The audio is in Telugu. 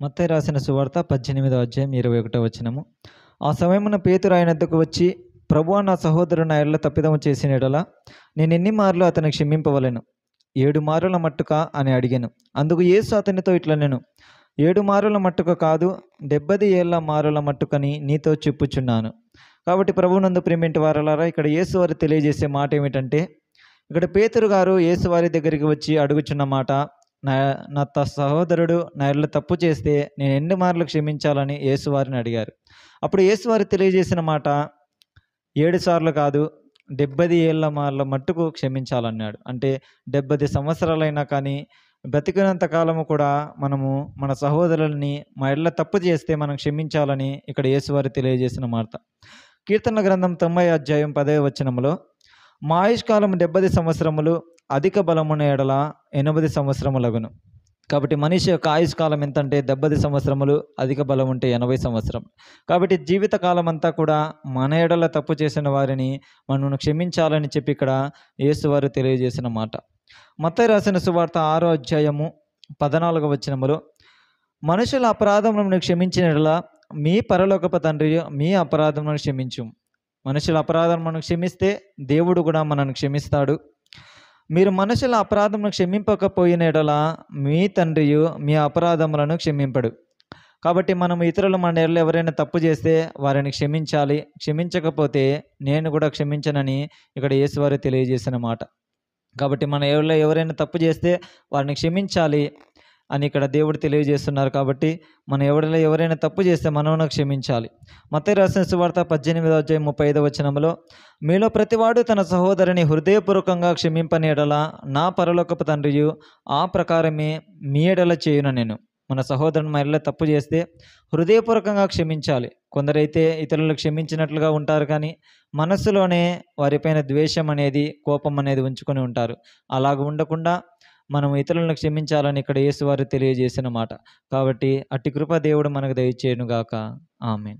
మత్తయి రాసిన సువార్త 18వ అధ్యాయం 21వ వచనము. ఆ సమయమున పేతురు ఆయన వద్దకు వచ్చి, ప్రభువా, నా సహోదరుడు నా ఎడల తప్పిదము చేసిన యెడల నేను ఎన్ని మార్లు అతనికి క్షమింపవలెను? 7 మారుల మట్టుకా అని అడిగాను. అందుకు యేసు అతనితో ఇట్లనెను, 7 మారుల మట్టుక కాదు, 70 ఏళ్ల మారుల మట్టుకని నీతో చెప్పుచున్నాను. కాబట్టి ప్రభువునందు ప్రియమైన వారలారా, ఇక్కడ యేసు వారు తెలియజేసే మాట ఏమిటంటే, ఇక్కడ పేతురు గారు యేసు వారి దగ్గరికి వచ్చి అడుగుచున్న మాట, నా సహోదరుడు నా ఎడల తప్పు చేస్తే నేను ఎన్ని మార్లు క్షమించాలని యేసువారిని అడిగారు. అప్పుడు యేసువారు తెలియజేసిన మాట, 7 సార్లు కాదు, 70 ఏళ్ల మార్ల మట్టుకు క్షమించాలన్నాడు. అంటే 70 సంవత్సరాలైనా కానీ బ్రతికినంత కాలము కూడా మనము మన సహోదరుల్ని మా ఎడల తప్పు చేస్తే మనం క్షమించాలని ఇక్కడ యేసువారు తెలియజేసిన మాట. కీర్తనల గ్రంథం 90 అధ్యాయం 10వ వచనములో, మా ఆయుష్కాలం 70 సంవత్సరములు, అధిక బలమున ఎడల 80 సంవత్సరములగును. కాబట్టి మనిషి యొక్క ఆయుష్కాలం ఎంతంటే 70 సంవత్సరములు, అధిక బలం ఉంటే 80 సంవత్సరం. కాబట్టి జీవితకాలం అంతా కూడా మన ఎడల తప్పు చేసిన వారిని మనను క్షమించాలని చెప్పి ఇక్కడ యేసువారు తెలియజేసిన మాట. మత్తయి రాసిన సువార్త 6వ అధ్యాయము 14వ వచనములో, మనుషుల అపరాధములను క్షమించిన యెడల మీ పరలోకపు తండ్రి మీ అపరాధములను క్షమించు. మనుషుల అపరాధములను క్షమిస్తే దేవుడు కూడా మనల్ని క్షమిస్తాడు. మీరు మనుషుల అపరాధములను క్షమింపకపోయిన యెడల మీ తండ్రియు మీ అపరాధములను క్షమింపడు. కాబట్టి మనం ఇతరులు మన ఎడల ఎవరైనా తప్పు చేస్తే వారిని క్షమించాలి. క్షమించకపోతే నేను కూడా క్షమించనని ఇక్కడ యేసువారు తెలియజేసిన మాట. కాబట్టి మన ఎడల ఎవరైనా తప్పు చేస్తే వారిని క్షమించాలి అని ఇక్కడ దేవుడు తెలియజేస్తున్నారు. కాబట్టి మన ఎవరైనా తప్పు చేస్తే మనమును క్షమించాలి. మత్తయి రాసిన సువార్త 18వ అధ్యాయం 35వ వచనములో, మీలో ప్రతివాడు తన సహోదరుని హృదయపూర్వకంగా క్షమింపని యెడల నా పరలోకపు తండ్రియు ఆ ప్రకారమే మీ యెడల చేయును నేను. మన సహోదరుని మన ఎడల తప్పు చేస్తే హృదయపూర్వకంగా క్షమించాలి. కొందరైతే ఇతరులను క్షమించినట్లుగా ఉంటారు, కానీ మనస్సులోనే వారిపైన ద్వేషం అనేది, కోపం అనేది ఉంచుకొని ఉంటారు. అలాగ ఉండకుండా మనం ఇతరులను క్షమించాలని ఇక్కడ యేసువారు తెలియజేసిన మాట. కాబట్టి అట్టి కృప దేవుడు మనకు దయచేయును గాక. ఆమేన్.